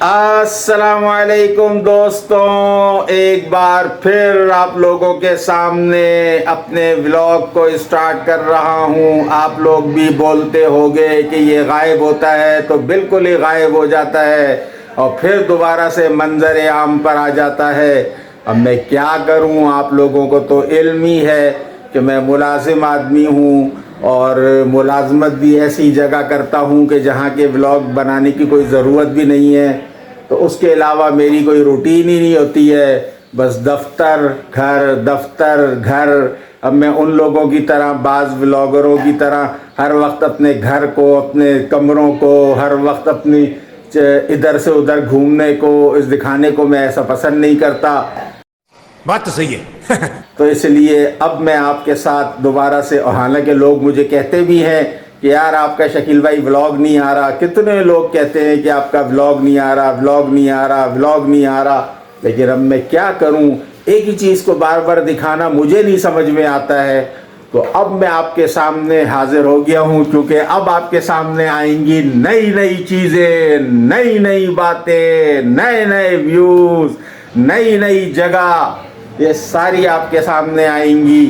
अस्सलामुअलैकुम दोस्तों, एक बार फिर आप लोगों के सामने अपने व्लॉग को स्टार्ट कर रहा हूं। आप लोग भी बोलते होंगे कि ये गायब होता है, तो बिल्कुल ही गायब हो जाता है और फिर दोबारा से मंजर आम पर आ जाता है। अब मैं क्या करूं, आप लोगों को तो इल्म ही है कि मैं मुलाजिम आदमी हूं और मुलाजमत भी ऐसी जगह करता हूं कि जहां के व्लॉग बनाने की कोई ज़रूरत भी नहीं है। तो उसके अलावा मेरी कोई रूटीन ही नहीं होती है, बस दफ्तर घर। अब मैं उन लोगों की तरह, बाज़ व्लॉगरों की तरह हर वक्त अपने घर को, अपने कमरों को, हर वक्त अपनी इधर से उधर घूमने को, इस दिखाने को मैं ऐसा पसंद नहीं करता। बात तो सही है। तो इसलिए अब मैं आपके साथ दोबारा से, और हालांकि लोग मुझे कहते भी हैं कि यार आपका शकील भाई व्लॉग नहीं आ रहा। कितने लोग कहते हैं कि आपका व्लॉग नहीं आ रहा, व्लॉग नहीं आ रहा, व्लॉग नहीं आ रहा। लेकिन अब मैं क्या करूं, एक ही चीज़ को बार बार दिखाना मुझे नहीं समझ में आता है। तो अब मैं आपके सामने हाजिर हो गया हूं, क्योंकि अब आपके सामने आएंगी नई नई चीज़ें, नई नई बातें, नए नए व्यूज़, नई नई जगह, ये सारी आपके सामने आएंगी।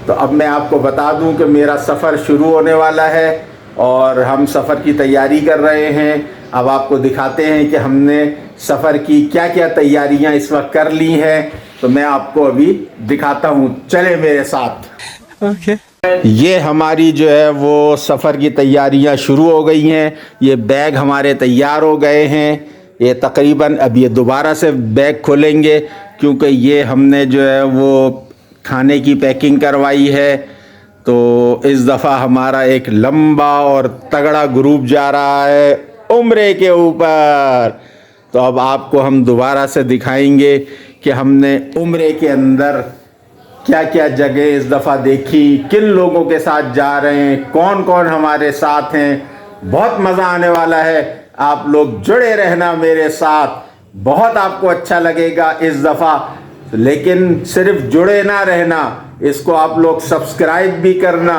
तो अब मैं आपको बता दूं कि मेरा सफ़र शुरू होने वाला है और हम सफ़र की तैयारी कर रहे हैं। अब आपको दिखाते हैं कि हमने सफ़र की क्या क्या तैयारियां इस वक्त कर ली हैं। तो मैं आपको अभी दिखाता हूं, चले मेरे साथ। ओके। ये हमारी जो है वो सफ़र की तैयारियां शुरू हो गई हैं। ये बैग हमारे तैयार हो गए हैं। ये तकरीबन अब ये दोबारा से बैग खोलेंगे, क्योंकि ये हमने जो है वो खाने की पैकिंग करवाई है। तो इस दफ़ा हमारा एक लंबा और तगड़ा ग्रुप जा रहा है उम्रे के ऊपर। तो अब आपको हम दोबारा से दिखाएंगे कि हमने उम्रे के अंदर क्या क्या जगह इस दफ़ा देखी, किन लोगों के साथ जा रहे हैं, कौन कौन हमारे साथ हैं। बहुत मज़ा आने वाला है, आप लोग जुड़े रहना मेरे साथ, बहुत आपको अच्छा लगेगा इस दफ़ा। लेकिन सिर्फ जुड़े ना रहना, इसको आप लोग सब्सक्राइब भी करना,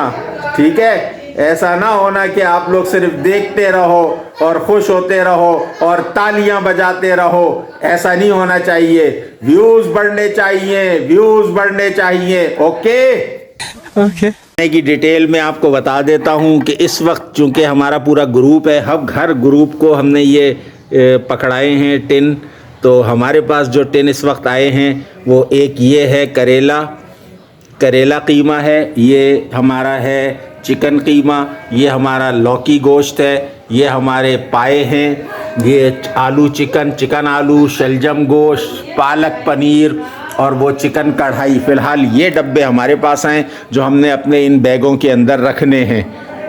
ठीक है। ऐसा ना होना कि आप लोग सिर्फ देखते रहो और खुश होते रहो और तालियां बजाते रहो, ऐसा नहीं होना चाहिए। व्यूज बढ़ने चाहिए, व्यूज बढ़ने चाहिए। ओके की डिटेल में आपको बता देता हूं कि इस वक्त चूंकि हमारा पूरा ग्रुप है, हर ग्रुप को हमने ये पकड़ाए हैं टिन। तो हमारे पास जो टिन इस वक्त आए हैं वो एक ये है करेला कीमा है, ये हमारा है चिकन कीमा, ये हमारा लौकी गोश्त है, ये हमारे पाए हैं, ये आलू चिकन आलू, शलजम गोश्त, पालक पनीर और वो चिकन कढ़ाई। फ़िलहाल ये डब्बे हमारे पास हैं जो हमने अपने इन बैगों के अंदर रखने हैं।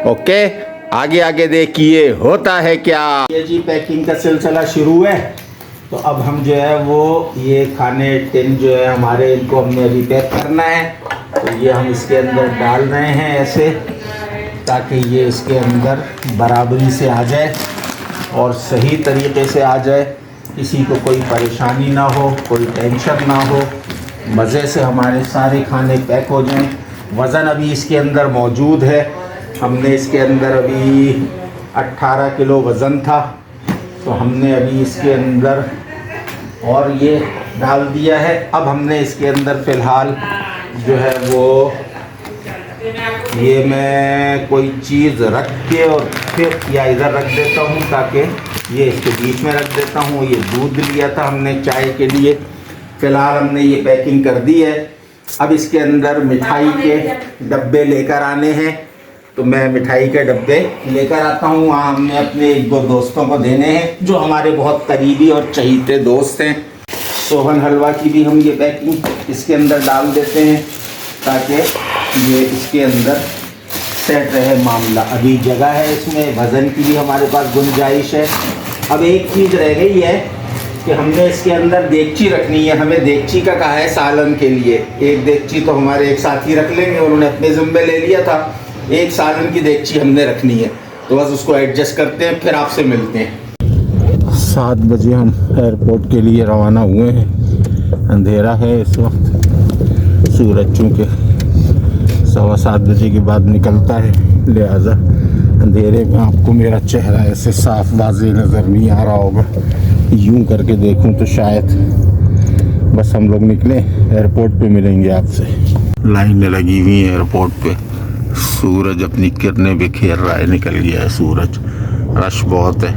ओके, आगे देखिए होता है क्या। ये जी पैकिंग का सिलसिला शुरू है। तो अब हम जो है वो ये खाने टिन जो है हमारे, इनको हमने अभी पैक करना है। तो ये हम इसके अंदर डाल रहे हैं ऐसे, ताकि ये इसके अंदर बराबरी से आ जाए और सही तरीके से आ जाए, किसी को कोई परेशानी ना हो, कोई टेंशन ना हो, मज़े से हमारे सारे खाने पैक हो जाएं। वज़न अभी इसके अंदर मौजूद है, हमने इसके अंदर अभी 18 किलो वज़न था। तो हमने अभी इसके अंदर और ये डाल दिया है। अब हमने इसके अंदर फ़िलहाल जो है वो, ये मैं कोई चीज़ रख के और फिर या इधर रख देता हूँ, ताकि ये इसके बीच में रख देता हूँ। ये दूध लिया था हमने चाय के लिए, फ़िलहाल हमने ये पैकिंग कर दी है। अब इसके अंदर मिठाई के डब्बे लेकर आने हैं। तो मैं मिठाई के डब्बे लेकर आता हूँ। वहाँ हमने अपने एक दो दोस्तों को देने हैं जो हमारे बहुत करीबी और चहीते दोस्त हैं। सोहन हलवा की भी हम ये पैकिंग इसके अंदर डाल देते हैं, ताकि ये इसके अंदर सेट रहे मामला। अभी जगह है इसमें, वज़न की भी हमारे पास गुंजाइश है। अब एक चीज़ रह गई है कि हमने इसके अंदर देगची रखनी है। हमें देगची का कहा है सालन के लिए। एक देगची तो हमारे एक साथी रख लेंगे, उन्होंने अपने ज़िम्मे ले लिया था। एक सालन की देगची हमने रखनी है, तो बस उसको एडजस्ट करते हैं, फिर आपसे मिलते हैं। 7 बजे हम एयरपोर्ट के लिए रवाना हुए हैं। अंधेरा है इस वक्त, सूरज चूँकि 7:15 बजे के बाद निकलता है, लिहाजा अंधेरे में आपको मेरा चेहरा ऐसे साफ वाज़ेह नज़र नहीं आ रहा होगा। यूं करके देखूं तो शायद। बस हम लोग निकले, एयरपोर्ट पे मिलेंगे आपसे। लाइनें लगी हुई हैं एयरपोर्ट पे। सूरज अपनी किरणें बिखेर रहा है, निकल गया है सूरज। रश बहुत है,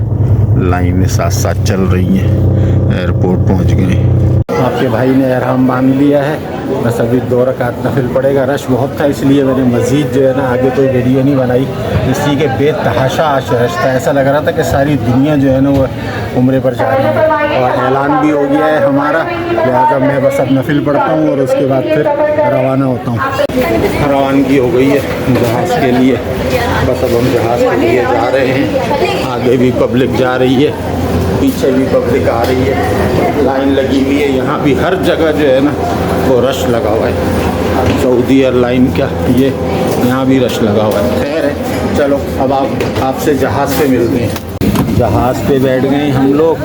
लाइनें साथ साथ चल रही हैं। एयरपोर्ट पहुंच गए। आपके भाई ने एहराम बांध लिया है, बस अभी 2 रकात नफिल पड़ेगा। रश बहुत था इसलिए मैंने मज़ीद जो है ना आगे कोई वीडियो नहीं बनाई। इसी के बेतहाशा आज रश था, ऐसा लग रहा था कि सारी दुनिया जो है ना वो उम्रे पर जा रही है। और ऐलान भी हो गया है हमारा, लिहाजा मैं बस अब नफिल पढ़ता हूँ और उसके बाद फिर रवाना होता हूँ। रवानगी हो गई है जहाज़ के लिए। बस अब हम जहाज़ के लिए जा रहे हैं। आगे भी पब्लिक जा रही है, पीछे भी पब्लिक आ रही है। लाइन लगी हुई है, यहाँ भी हर जगह जो है ना वो रश लगा हुआ है। सऊदी एयरलाइन का ये यहाँ भी रश लगा हुआ है। खैर है, चलो अब आपसे जहाज़ पे मिलते हैं। जहाज़ पे बैठ गए हम लोग,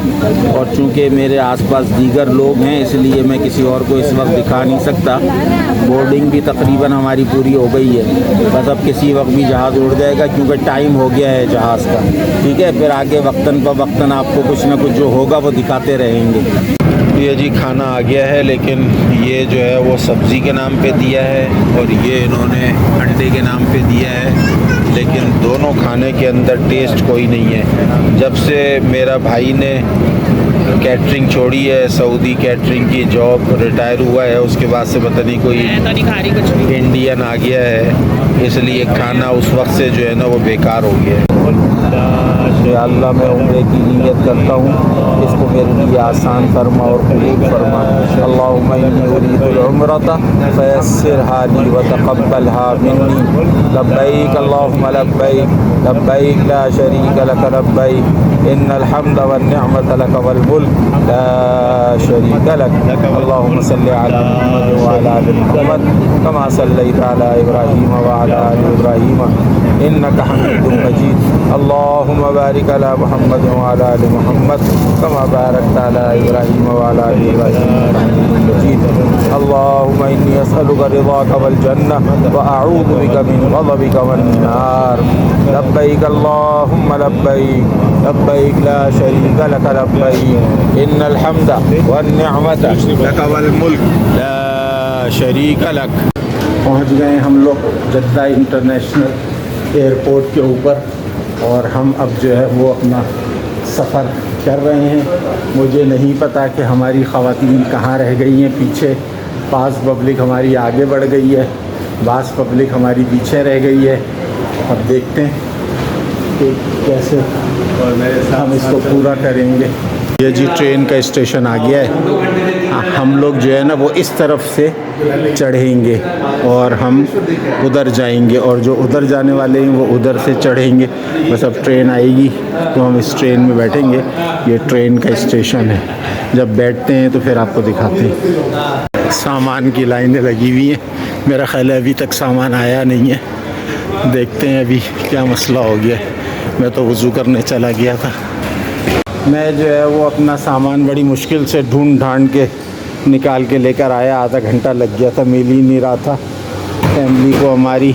और चूँकि मेरे आसपास दीगर लोग हैं इसलिए मैं किसी और को इस वक्त दिखा नहीं सकता। बोर्डिंग भी तकरीबन हमारी पूरी हो गई है, बस अब किसी वक्त भी जहाज़ उड़ जाएगा क्योंकि टाइम हो गया है जहाज़ का। ठीक है, फिर आगे वक्तन ब वक्तन आपको कुछ ना कुछ जो होगा वो दिखाते रहेंगे। ये जी खाना आ गया है, लेकिन ये जो है वो सब्ज़ी के नाम पे दिया है और ये इन्होंने अंडे के नाम पे दिया है, लेकिन दोनों खाने के अंदर टेस्ट कोई नहीं है। जब से मेरा भाई ने कैटरिंग छोड़ी है, सऊदी कैटरिंग की जॉब रिटायर हुआ है, उसके बाद से पता नहीं कोई इंडियन आ गया है, इसलिए खाना उस वक्त से जो है ना वो बेकार हो गया है। या अल्लाह मैं उम्रे की नीयत करता हूँ, इसको मेरे लिए आसान फरमा और कबूल फरमा। अल्लाहुम्मा इन्नी उरीदुल उम्रता फयस्सिरहा ली व तक़ब्बलहा मिन्नी। लब्बैक अल्लाहुम्मा लब्बैक, लब्बैक ला शरीका लक लब्बैक, इन्नल हम्दा वन निअमता लक वल मुल्क ला शरीका लक। अल्लाहुम्मा सल्लि अला मुहम्मद व अला आलि मुहम्मद कमा सल्लैता अला इब्राहीम व अला आलि इब्राहीम इन्नका हमीदुम मजीद। अल्लाहुम्मा बारिक अला मुहम्मद व अला आलि मुहम्मद कमा बारकता अला इब्राहीम व अला आलि इब्राहीम इन्नका हमीदुम मजीद। अल्लाहुम्मा इन्नी अस्अलुका रिज़ाका वल जन्नह व अऊज़ु बिका मिन ग़ज़बिका वन नार। लब्बैक अल्लाहुम्मा लब्बैक, लब्बैक ला शरीका लक लब्बैक, इन्नल हम्दा वन निअमता लक वल मुल्क ला शरीका लक। पहुँच गए हम लोग जद्दा इंटरनेशनल एयरपोर्ट के ऊपर, और हम अब जो है वो अपना सफ़र कर रहे हैं। मुझे नहीं पता कि हमारी ख़वातीन कहाँ रह गई हैं पीछे। बाज़ पब्लिक हमारी आगे बढ़ गई है, बाज़ पब्लिक हमारी पीछे रह गई है। अब देखते हैं कि कैसे हम इसको पूरा करेंगे। ये जी ट्रेन का स्टेशन आ गया है। हम लोग जो है ना वो इस तरफ से चढ़ेंगे और हम उधर जाएंगे, और जो उधर जाने वाले हैं वो उधर से चढ़ेंगे। बस अब ट्रेन आएगी तो हम इस ट्रेन में बैठेंगे। ये ट्रेन का स्टेशन है, जब बैठते हैं तो फिर आपको दिखाते हैं। सामान की लाइनें लगी हुई हैं, मेरा ख्याल है अभी तक सामान आया नहीं है। देखते हैं अभी क्या मसला हो गया। मैं तो वज़ू करने चला गया था। मैं जो है वो अपना सामान बड़ी मुश्किल से ढूंढ ढांड के निकाल के लेकर आया। आधा घंटा लग गया था, मिल ही नहीं रहा था फैमिली को हमारी।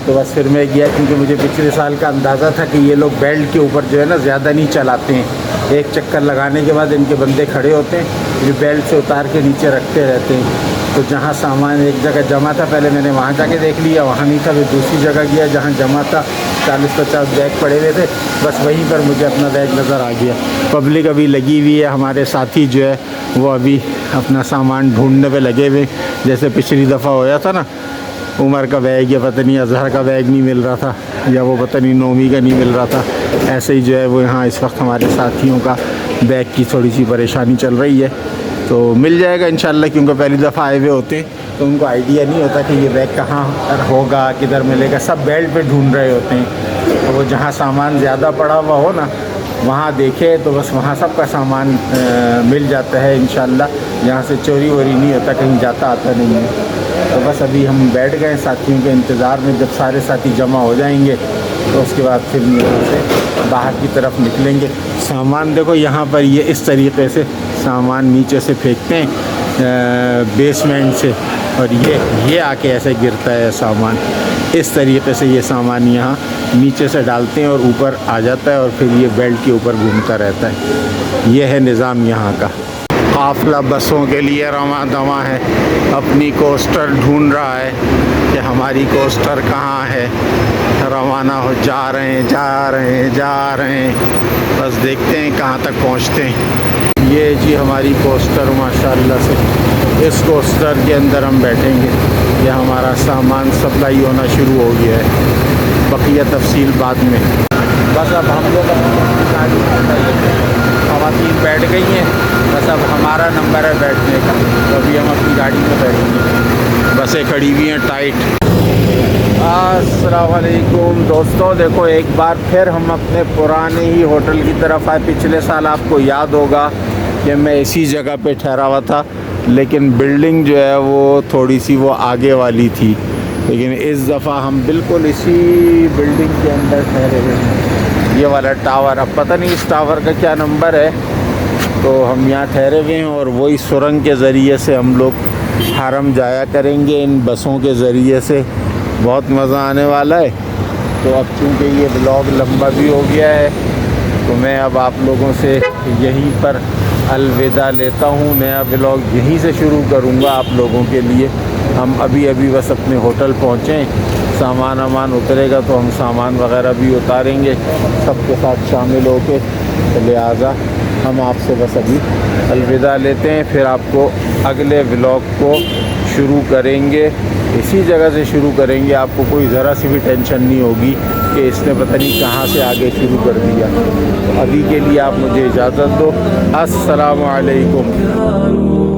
तो बस फिर मैं गया, क्योंकि मुझे पिछले साल का अंदाज़ा था कि ये लोग बेल्ट के ऊपर जो है ना ज़्यादा नहीं चलाते हैं। एक चक्कर लगाने के बाद इनके बंदे खड़े होते हैं, जो बेल्ट से उतार के नीचे रखते रहते हैं। तो जहाँ सामान एक जगह जमा था, पहले मैंने वहाँ जाके देख लिया, वहाँ नहीं था। फिर दूसरी जगह गया जहाँ जमा था, 40-50 बैग पड़े हुए थे, बस वहीं पर मुझे अपना बैग नज़र आ गया। पब्लिक अभी लगी हुई है, हमारे साथी जो है वो अभी अपना सामान ढूंढने पे लगे हुए। जैसे पिछली दफ़ा होया था ना, उमर का बैग या पता नहीं अजहर का बैग नहीं मिल रहा था, या वो पता नहीं नोमी का नहीं मिल रहा था, ऐसे ही जो है वो यहाँ इस वक्त हमारे साथियों का बैग की थोड़ी सी परेशानी चल रही है। तो मिल जाएगा इंशाल्लाह, क्योंकि पहली दफ़ा आए हुए होते हैं तो उनको आइडिया नहीं होता कि ये बैग कहाँ होगा, किधर मिलेगा। सब बेल्ट पे ढूंढ रहे होते हैं। तो वो जहाँ सामान ज़्यादा पड़ा हुआ हो ना, वहाँ देखे तो बस वहाँ सब का सामान मिल जाता है इंशाल्लाह। यहाँ से चोरी वोरी नहीं होता, कहीं जाता आता नहीं है। तो बस अभी हम बैठ गए साथियों के इंतज़ार में। जब सारे साथी जमा हो जाएंगे तो उसके बाद फिर यहाँ से बाहर की तरफ निकलेंगे। सामान देखो यहाँ पर ये इस तरीके से सामान नीचे से फेंकते हैं बेसमेंट से, और ये आके ऐसे गिरता है सामान। इस तरीके से ये सामान यहाँ नीचे से डालते हैं और ऊपर आ जाता है और फिर ये बेल्ट के ऊपर घूमता रहता है। ये है निज़ाम यहाँ का। काफ़िला बसों के लिए रवां दवां है, अपनी कोस्टर ढूंढ रहा है कि हमारी कोस्टर कहाँ है। रवाना हो जा रहे हैं, बस देखते हैं कहाँ तक पहुँचते हैं। ये जी हमारी कोस्टर माशाल्लाह से, इस कोस्टर के अंदर हम बैठेंगे। ये हमारा सामान सप्लाई होना शुरू हो गया है, बकिया तफसील बाद में। बस अब हम लोग अपनी गाड़ी ख़वातीन बैठ गई हैं, बस अब हमारा नंबर है बैठने का, तो अभी हम अपनी गाड़ी में बैठेंगे। बसें खड़ी हुई हैं टाइट। अस्सलाम वालेकुम दोस्तों, देखो एक बार फिर हम अपने पुराने ही होटल की तरफ आए। पिछले साल आपको याद होगा कि मैं इसी जगह पे ठहरा हुआ था, लेकिन बिल्डिंग जो है वो थोड़ी सी वो आगे वाली थी। लेकिन इस दफ़ा हम बिल्कुल इसी बिल्डिंग के अंदर ठहरे हुए हैं। ये वाला टावर, अब पता नहीं इस टावर का क्या नंबर है, तो हम यहाँ ठहरे हुए हैं और वही सुरंग के ज़रिए से हम लोग हरम जाया करेंगे इन बसों के ज़रिए से। बहुत मज़ा आने वाला है। तो अब चूँकि ये ब्लॉग लंबा भी हो गया है, तो मैं अब आप लोगों से यहीं पर अलविदा लेता हूँ। नया ब्लॉग यहीं से शुरू करूँगा आप लोगों के लिए। हम अभी बस अपने होटल पहुँचें, सामान वामान उतरेगा तो हम सामान वगैरह भी उतारेंगे सबके साथ शामिल होके। लिहाजा हम आपसे बस अभी अलविदा लेते हैं, फिर आपको अगले ब्लॉग को शुरू करेंगे। इसी जगह से शुरू करेंगे, आपको कोई ज़रा सी भी टेंशन नहीं होगी कि इसने पता नहीं कहाँ से आगे शुरू कर दिया। तो अभी के लिए आप मुझे इजाज़त दो। अस्सलामु अलैकुम।